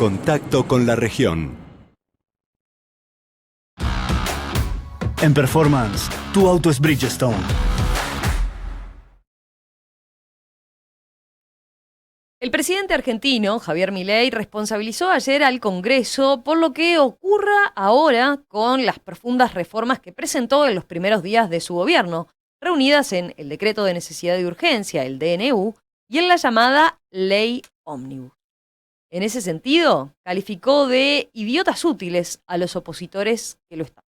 contacto con la región. En Performance, tu auto es Bridgestone. El presidente argentino, Javier Milei, responsabilizó ayer al Congreso por lo que ocurra ahora con las profundas reformas que presentó en los primeros días de su gobierno, reunidas en el Decreto de Necesidad y Urgencia, el DNU, y en la llamada Ley Ómnibus. En ese sentido, calificó de idiotas útiles a los opositores que lo están.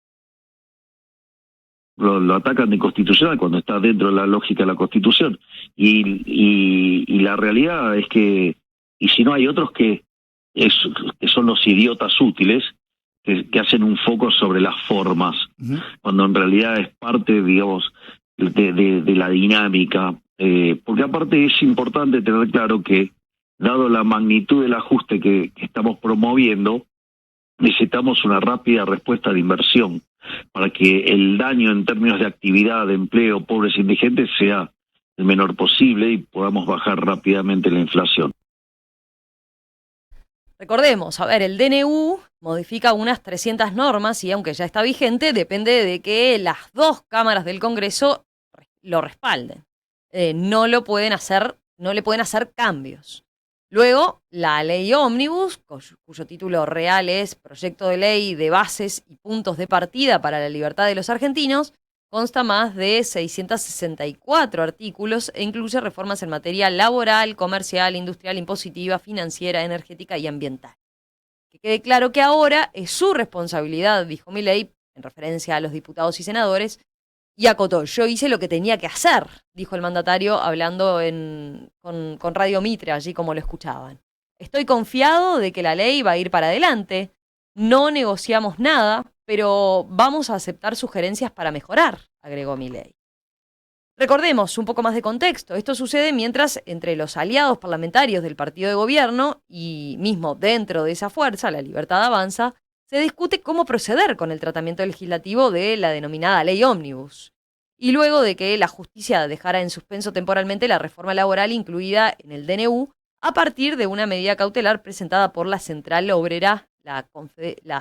Lo atacan de inconstitucional cuando está dentro de la lógica de la Constitución. Y la realidad es que, y si no hay otros que son los idiotas útiles, que hacen un foco sobre las formas, cuando en realidad es parte, digamos, de la dinámica. Porque aparte es importante tener claro que, dado la magnitud del ajuste que estamos promoviendo, necesitamos una rápida respuesta de inversión para que el daño en términos de actividad, de empleo, pobres e indigentes sea el menor posible y podamos bajar rápidamente la inflación. Recordemos, el DNU modifica unas 300 normas y aunque ya está vigente, depende de que las dos cámaras del Congreso lo respalden. No le pueden hacer cambios. Luego, la ley Ómnibus, cuyo título real es Proyecto de Ley de Bases y Puntos de Partida para la Libertad de los Argentinos, consta más de 664 artículos e incluye reformas en materia laboral, comercial, industrial, impositiva, financiera, energética y ambiental. Que quede claro que ahora es su responsabilidad, dijo Milei, en referencia a los diputados y senadores, y acotó: yo hice lo que tenía que hacer, dijo el mandatario hablando con Radio Mitre, allí como lo escuchaban. Estoy confiado de que la ley va a ir para adelante. No negociamos nada, pero vamos a aceptar sugerencias para mejorar, agregó Milei. Recordemos un poco más de contexto. Esto sucede mientras entre los aliados parlamentarios del partido de gobierno y mismo dentro de esa fuerza, La Libertad Avanza, se discute cómo proceder con el tratamiento legislativo de la denominada Ley Ómnibus. Y luego de que la justicia dejara en suspenso temporalmente la reforma laboral incluida en el DNU, a partir de una medida cautelar presentada por la Central Obrera, la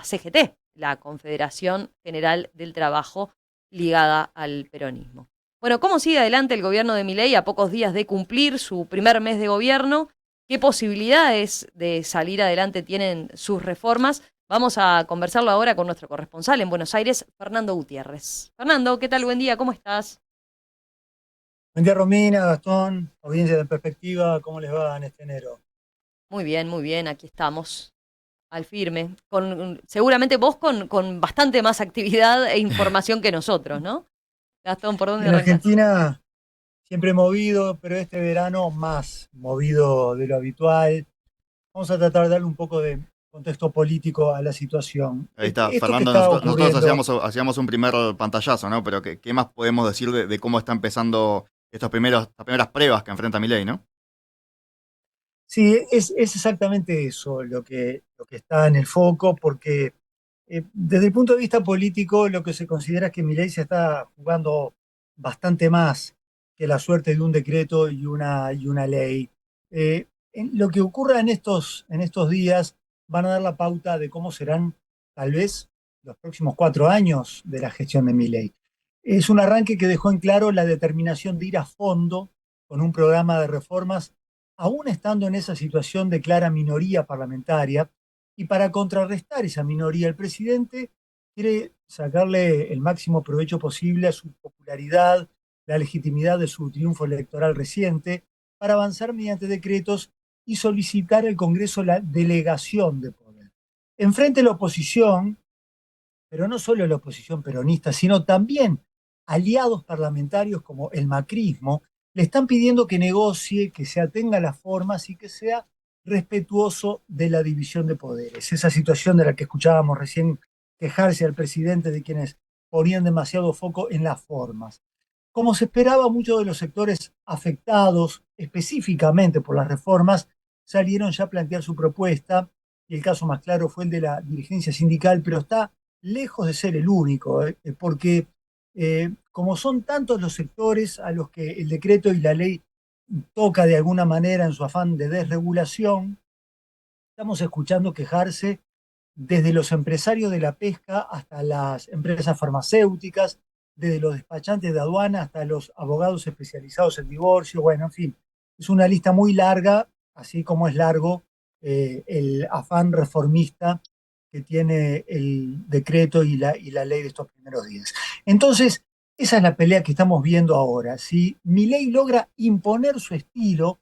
CGT, la Confederación General del Trabajo, ligada al peronismo. Bueno, ¿cómo sigue adelante el gobierno de Milei a pocos días de cumplir su primer mes de gobierno? ¿Qué posibilidades de salir adelante tienen sus reformas? Vamos a conversarlo ahora con nuestro corresponsal en Buenos Aires, Fernando Gutiérrez. Fernando, ¿qué tal? Buen día, ¿cómo estás? Buen día, Romina, Gastón, audiencia de Perspectiva, ¿cómo les va en este enero? Muy bien, aquí estamos, al firme. Seguramente vos con bastante más actividad e información que nosotros, ¿no? Gastón, ¿por dónde En arrancás? Argentina siempre movido, pero este verano más movido de lo habitual. Vamos a tratar de darle un poco de contexto político a la situación. Ahí está, Esto Fernando, que está nosotros ocurriendo, hacíamos un primer pantallazo, ¿no? Pero ¿qué más podemos decir de cómo está empezando estas primeras pruebas que enfrenta Milei, ¿no? sí, es exactamente eso lo que está en el foco, porque desde el punto de vista político lo que se considera es que Milei se está jugando bastante más que la suerte de un decreto y una ley. Lo que ocurra en estos días van a dar la pauta de cómo serán tal vez los próximos 4 años de la gestión de Milei. Es un arranque que dejó en claro la determinación de ir a fondo con un programa de reformas, aún estando en esa situación de clara minoría parlamentaria, y para contrarrestar esa minoría, el presidente quiere sacarle el máximo provecho posible a su popularidad, la legitimidad de su triunfo electoral reciente, para avanzar mediante decretos y solicitar al Congreso la delegación de poder. Enfrente la oposición, pero no solo la oposición peronista, sino también aliados parlamentarios como el macrismo, le están pidiendo que negocie, que se atenga a las formas y que sea respetuoso de la división de poderes. Esa situación de la que escuchábamos recién quejarse al presidente de quienes ponían demasiado foco en las formas. Como se esperaba, muchos de los sectores afectados específicamente por las reformas salieron ya a plantear su propuesta, y el caso más claro fue el de la dirigencia sindical, pero está lejos de ser el único, porque como son tantos los sectores a los que el decreto y la ley toca de alguna manera en su afán de desregulación, estamos escuchando quejarse desde los empresarios de la pesca hasta las empresas farmacéuticas, desde los despachantes de aduana hasta los abogados especializados en divorcio. Bueno, en fin, es una lista muy larga, así como es largo el afán reformista que tiene el decreto y la ley de estos primeros días. Entonces, esa es la pelea que estamos viendo ahora. Si Milei logra imponer su estilo,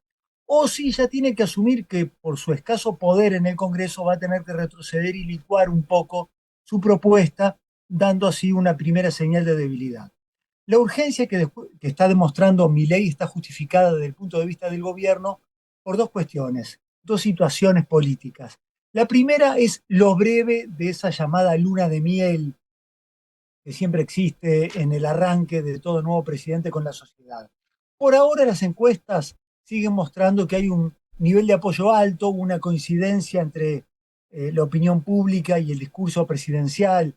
o si ya tiene que asumir que por su escaso poder en el Congreso va a tener que retroceder y licuar un poco su propuesta, dando así una primera señal de debilidad. La urgencia que está demostrando Milei está justificada desde el punto de vista del gobierno por dos cuestiones, dos situaciones políticas. La primera es lo breve de esa llamada luna de miel que siempre existe en el arranque de todo nuevo presidente con la sociedad. Por ahora las encuestas siguen mostrando que hay un nivel de apoyo alto, una coincidencia entre la opinión pública y el discurso presidencial,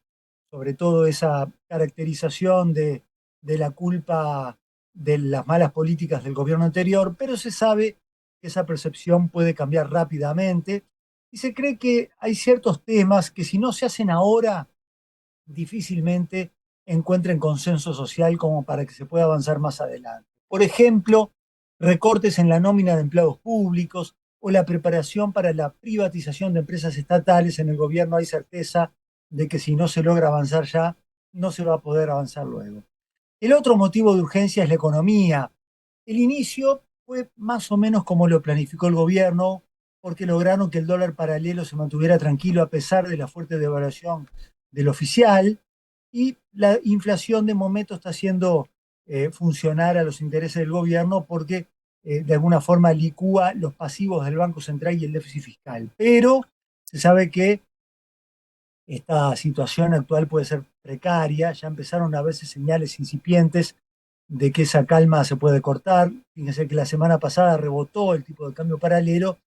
sobre todo esa caracterización de la culpa de las malas políticas del gobierno anterior, pero se sabe que esa percepción puede cambiar rápidamente y se cree que hay ciertos temas que si no se hacen ahora, difícilmente encuentren consenso social como para que se pueda avanzar más adelante. Por ejemplo, recortes en la nómina de empleados públicos o la preparación para la privatización de empresas estatales. En el gobierno hay certeza de que si no se logra avanzar ya, no se va a poder avanzar luego. El otro motivo de urgencia es la economía. El inicio fue más o menos como lo planificó el gobierno, porque lograron que el dólar paralelo se mantuviera tranquilo a pesar de la fuerte devaluación del oficial, y la inflación de momento está haciendo funcionar a los intereses del gobierno porque de alguna forma licúa los pasivos del Banco Central y el déficit fiscal. Pero se sabe que esta situación actual puede ser precaria, ya empezaron a verse señales incipientes de que esa calma se puede cortar. Fíjense que la semana pasada rebotó el tipo de cambio paralelo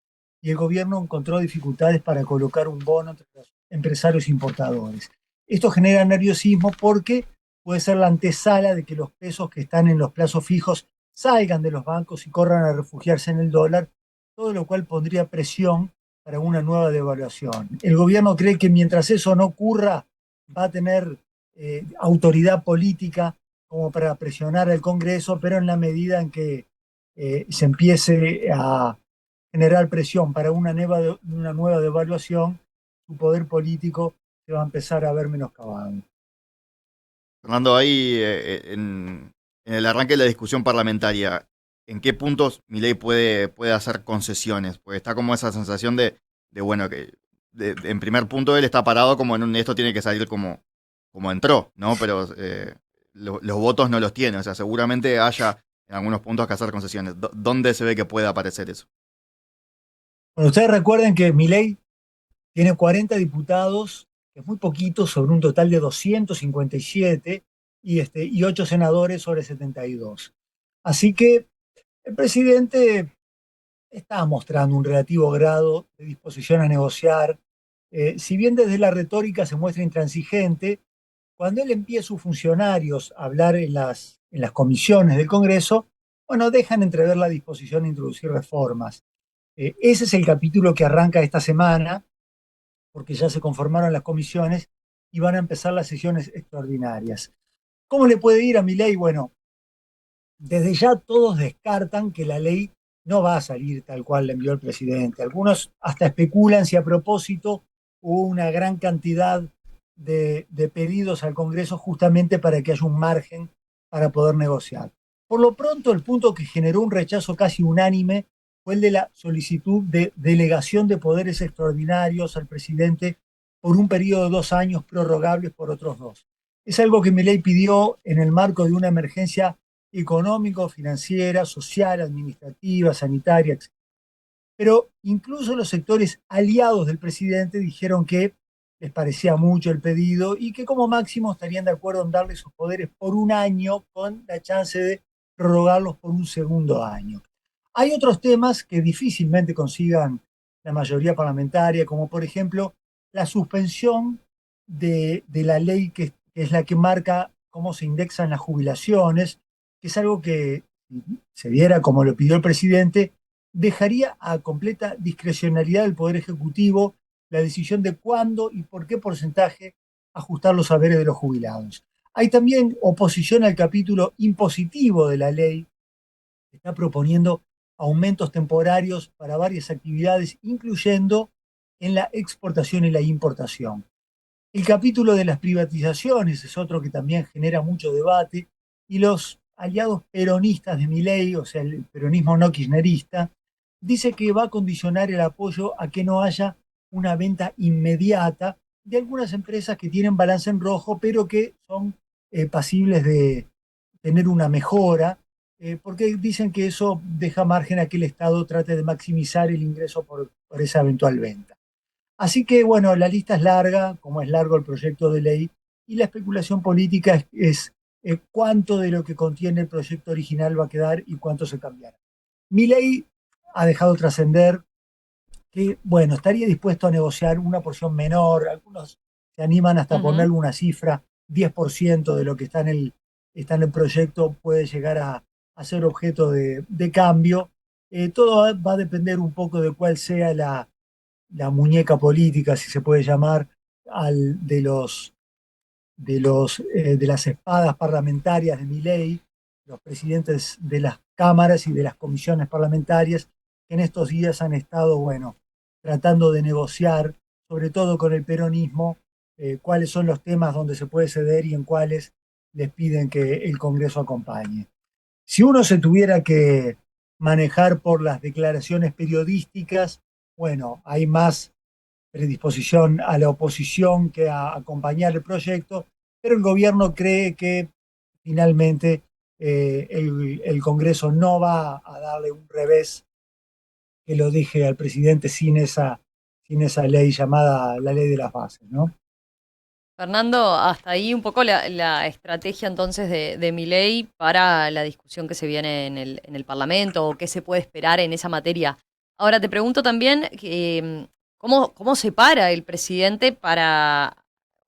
y el gobierno encontró dificultades para colocar un bono entre los empresarios importadores. Esto genera nerviosismo porque puede ser la antesala de que los pesos que están en los plazos fijos salgan de los bancos y corran a refugiarse en el dólar, todo lo cual pondría presión para una nueva devaluación. El gobierno cree que mientras eso no ocurra, va a tener autoridad política como para presionar al Congreso, pero en la medida en que se empiece a generar presión para una nueva devaluación, su poder político se va a empezar a ver menoscabado. Fernando, ahí en el arranque de la discusión parlamentaria, ¿en qué puntos Milei puede hacer concesiones? Porque está como esa sensación de bueno, que en primer punto él está parado como en esto tiene que salir como entró, ¿no? Pero los votos no los tiene, o sea, seguramente haya en algunos puntos que hacer concesiones. ¿Dónde se ve que puede aparecer eso? Bueno, ustedes recuerden que Milei tiene 40 diputados, que es muy poquito, sobre un total de 257, y 8 senadores sobre 72. Así que el presidente está mostrando un relativo grado de disposición a negociar. Si bien desde la retórica se muestra intransigente, cuando él envía a sus funcionarios a hablar en las comisiones del Congreso, bueno, dejan entrever la disposición a introducir reformas. Ese es el capítulo que arranca esta semana, porque ya se conformaron las comisiones y van a empezar las sesiones extraordinarias. ¿Cómo le puede ir a Milei? Bueno, desde ya todos descartan que la ley no va a salir tal cual la envió el presidente. Algunos hasta especulan si a propósito hubo una gran cantidad de pedidos al Congreso justamente para que haya un margen para poder negociar. Por lo pronto, el punto que generó un rechazo casi unánime fue el de la solicitud de delegación de poderes extraordinarios al presidente por un periodo de 2 años prorrogables por otros 2. Es algo que Milei pidió en el marco de una emergencia económico, financiera, social, administrativa, sanitaria, etc. Pero incluso los sectores aliados del presidente dijeron que les parecía mucho el pedido y que como máximo estarían de acuerdo en darle sus poderes por 1 año con la chance de prorrogarlos por un segundo año. Hay otros temas que difícilmente consigan la mayoría parlamentaria, como por ejemplo la suspensión de la ley que es la que marca cómo se indexan las jubilaciones, que es algo que, si se diera como lo pidió el presidente, dejaría a completa discrecionalidad del Poder Ejecutivo la decisión de cuándo y por qué porcentaje ajustar los saberes de los jubilados. Hay también oposición al capítulo impositivo de la ley, que está proponiendo aumentos temporarios para varias actividades, incluyendo en la exportación y la importación. El capítulo de las privatizaciones es otro que también genera mucho debate, y los aliados peronistas de Milei, o sea, el peronismo no kirchnerista, dice que va a condicionar el apoyo a que no haya una venta inmediata de algunas empresas que tienen balance en rojo, pero que son pasibles de tener una mejora, porque dicen que eso deja margen a que el Estado trate de maximizar el ingreso por esa eventual venta. Así que, bueno, la lista es larga, como es largo el proyecto de ley, y la especulación política es cuánto de lo que contiene el proyecto original va a quedar y cuánto se cambiará. Milei ha dejado trascender que, bueno, estaría dispuesto a negociar una porción menor, algunos se animan hasta a ponerle una cifra, 10% de lo que está en el proyecto puede llegar a ser objeto de cambio. Todo va a depender un poco de cuál sea la muñeca política, si se puede llamar, de las espadas parlamentarias de Milei, los presidentes de las cámaras y de las comisiones parlamentarias, que en estos días han estado, bueno, tratando de negociar, sobre todo con el peronismo, cuáles son los temas donde se puede ceder y en cuáles les piden que el Congreso acompañe. Si uno se tuviera que manejar por las declaraciones periodísticas, bueno, hay más predisposición a la oposición que a acompañar el proyecto, pero el gobierno cree que finalmente el Congreso no va a darle un revés que lo deje al presidente sin esa ley llamada la ley de las bases, ¿no? Fernando, hasta ahí un poco la estrategia entonces de Milei para la discusión que se viene en el Parlamento, o qué se puede esperar en esa materia. Ahora te pregunto también cómo se para el presidente para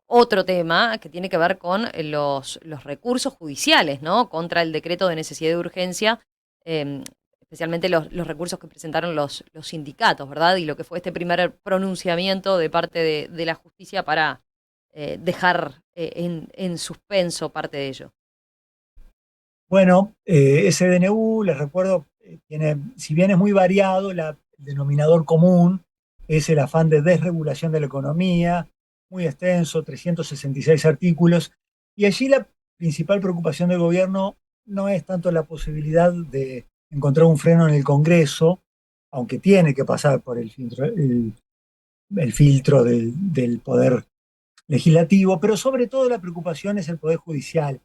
otro tema que tiene que ver con los recursos judiciales, ¿no? Contra el decreto de necesidad de urgencia, especialmente los recursos que presentaron los sindicatos, ¿verdad? Y lo que fue este primer pronunciamiento de parte de la justicia para dejar en suspenso parte de ello. Bueno, ese DNU, les recuerdo, tiene, si bien es muy variado, el denominador común es el afán de desregulación de la economía, muy extenso, 366 artículos, y allí la principal preocupación del gobierno no es tanto la posibilidad de encontrar un freno en el Congreso, aunque tiene que pasar por el filtro del Poder Legislativo, pero sobre todo la preocupación es el Poder Judicial,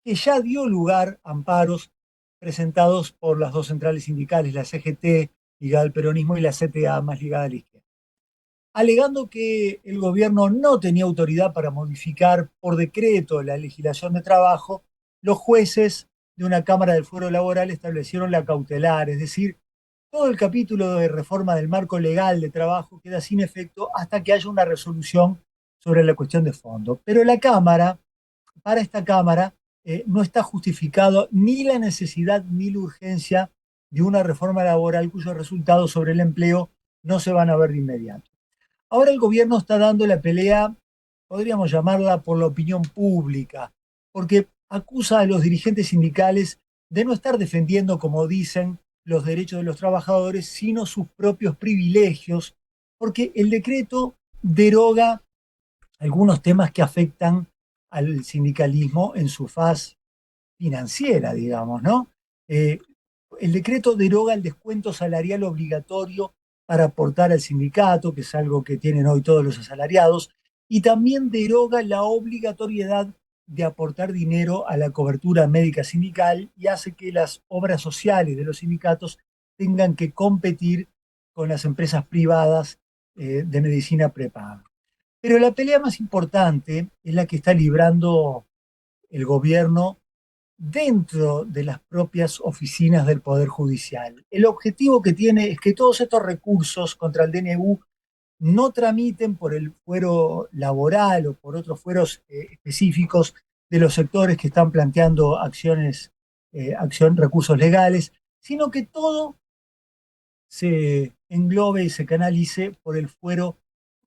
que ya dio lugar a amparos presentados por las dos centrales sindicales, la CGT, ligada al peronismo, y la CTA, más ligada a la izquierda, alegando que el gobierno no tenía autoridad para modificar por decreto la legislación de trabajo. Los jueces de una Cámara del Fuero Laboral establecieron la cautelar, es decir, todo el capítulo de reforma del marco legal de trabajo queda sin efecto hasta que haya una resolución sobre la cuestión de fondo. Pero para esta Cámara, no está justificado ni la necesidad ni la urgencia de una reforma laboral cuyos resultados sobre el empleo no se van a ver de inmediato. Ahora el gobierno está dando la pelea, podríamos llamarla por la opinión pública, porque acusa a los dirigentes sindicales de no estar defendiendo, como dicen, los derechos de los trabajadores, sino sus propios privilegios, porque el decreto deroga algunos temas que afectan al sindicalismo en su faz financiera, digamos, ¿no? El decreto deroga el descuento salarial obligatorio para aportar al sindicato, que es algo que tienen hoy todos los asalariados, y también deroga la obligatoriedad de aportar dinero a la cobertura médica sindical y hace que las obras sociales de los sindicatos tengan que competir con las empresas privadas de medicina prepaga. Pero la pelea más importante es la que está librando el gobierno dentro de las propias oficinas del Poder Judicial. El objetivo que tiene es que todos estos recursos contra el DNU no tramiten por el fuero laboral o por otros fueros específicos de los sectores que están planteando recursos legales, sino que todo se englobe y se canalice por el fuero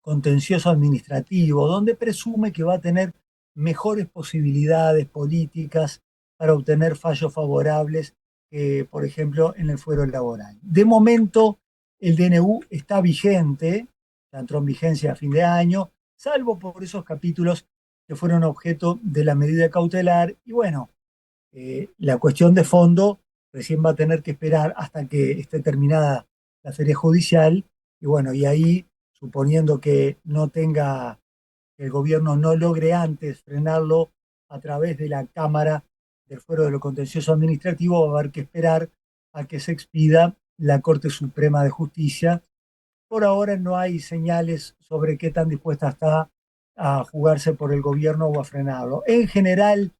contencioso administrativo, donde presume que va a tener mejores posibilidades políticas para obtener fallos favorables que, por ejemplo, en el fuero laboral. De momento, el DNU está vigente, ya entró en vigencia a fin de año, salvo por esos capítulos que fueron objeto de la medida cautelar. Y bueno, la cuestión de fondo recién va a tener que esperar hasta que esté terminada la feria judicial. Y bueno, y ahí, suponiendo que no tenga, que el gobierno no logre antes frenarlo a través de la Cámara del Fuero de lo Contencioso Administrativo, va a haber que esperar a que se expida la Corte Suprema de Justicia. Por ahora no hay señales sobre qué tan dispuesta está a jugarse por el gobierno o a frenarlo. En general,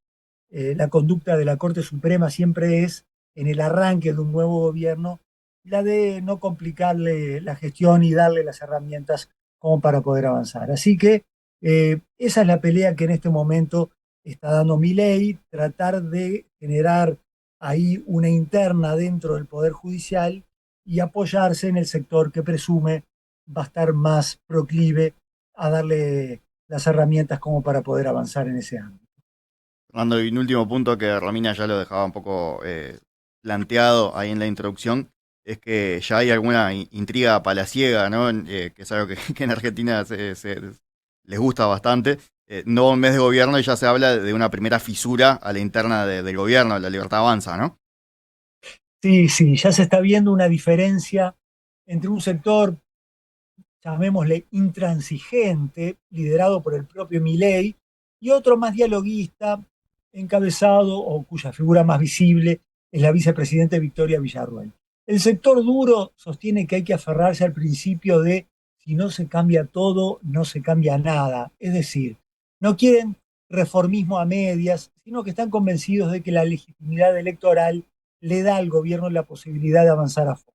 la conducta de la Corte Suprema siempre es, en el arranque de un nuevo gobierno, la de no complicarle la gestión y darle las herramientas como para poder avanzar. Así que esa es la pelea que en este momento está dando Milei, tratar de generar ahí una interna dentro del Poder Judicial y apoyarse en el sector que presume va a estar más proclive a darle las herramientas como para poder avanzar en ese ámbito. Fernando, y un último punto que Romina ya lo dejaba un poco planteado ahí en la introducción, es que ya hay alguna intriga palaciega, ¿no? Que es algo que en Argentina les gusta bastante. No un mes de gobierno y ya se habla de una primera fisura a la interna del gobierno, la Libertad Avanza, ¿no? Sí, sí, ya se está viendo una diferencia entre un sector, llamémosle intransigente, liderado por el propio Milei, y otro más dialoguista, encabezado o cuya figura más visible es la vicepresidenta Victoria Villarruel. El sector duro sostiene que hay que aferrarse al principio de si no se cambia todo, no se cambia nada. Es decir, no quieren reformismo a medias, sino que están convencidos de que la legitimidad electoral le da al gobierno la posibilidad de avanzar a fondo.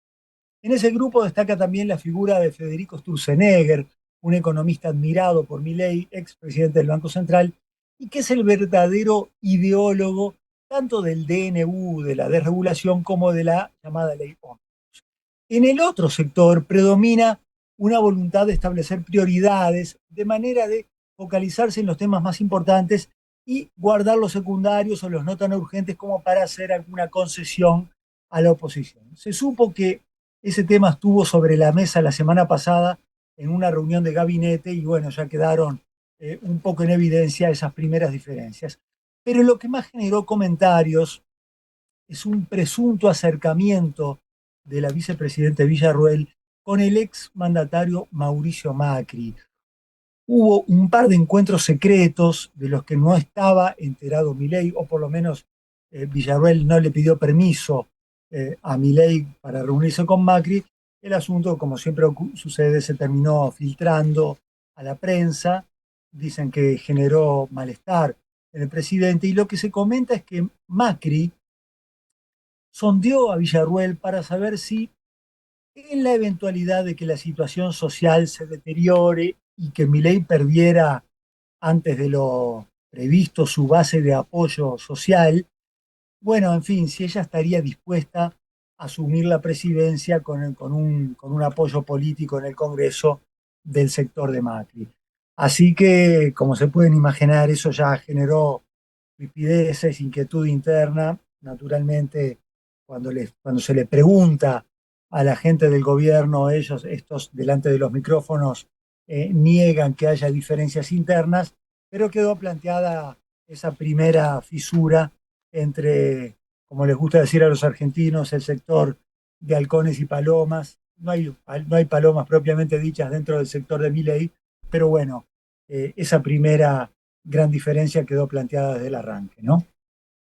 En ese grupo destaca también la figura de Federico Sturzenegger, un economista admirado por Milei, expresidente del Banco Central, y que es el verdadero ideólogo tanto del DNU, de la desregulación, como de la llamada ley Ómnibus. En el otro sector predomina una voluntad de establecer prioridades de manera de focalizarse en los temas más importantes y guardar los secundarios o los no tan urgentes como para hacer alguna concesión a la oposición. Se supo que ese tema estuvo sobre la mesa la semana pasada en una reunión de gabinete y bueno, ya quedaron un poco en evidencia esas primeras diferencias. Pero lo que más generó comentarios es un presunto acercamiento de la vicepresidenta Villarruel con el ex mandatario Mauricio Macri. Hubo un par de encuentros secretos de los que no estaba enterado Milei, o por lo menos Villarruel no le pidió permiso a Milei para reunirse con Macri. El asunto, como siempre sucede, se terminó filtrando a la prensa. Dicen que generó malestar en el presidente y lo que se comenta es que Macri sondeó a Villarruel para saber si en la eventualidad de que la situación social se deteriore y que Milei perdiera antes de lo previsto su base de apoyo social, bueno, en fin, si ella estaría dispuesta a asumir la presidencia con un apoyo político en el Congreso del sector de Macri. Así que, como se pueden imaginar, eso ya generó ripideces, inquietud interna. Naturalmente, cuando se le pregunta a la gente del gobierno, ellos, estos delante de los micrófonos, niegan que haya diferencias internas, pero quedó planteada esa primera fisura entre, como les gusta decir a los argentinos, el sector de halcones y palomas. No hay palomas propiamente dichas dentro del sector de Milei, pero bueno, esa primera gran diferencia quedó planteada desde el arranque, ¿no?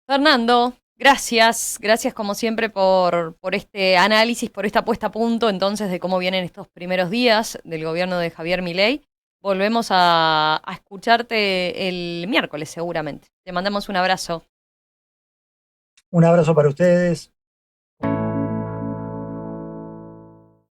Fernando, gracias como siempre por este análisis, por esta puesta a punto entonces de cómo vienen estos primeros días del gobierno de Javier Milei. Volvemos a escucharte el miércoles seguramente. Te mandamos un abrazo. Un abrazo para ustedes,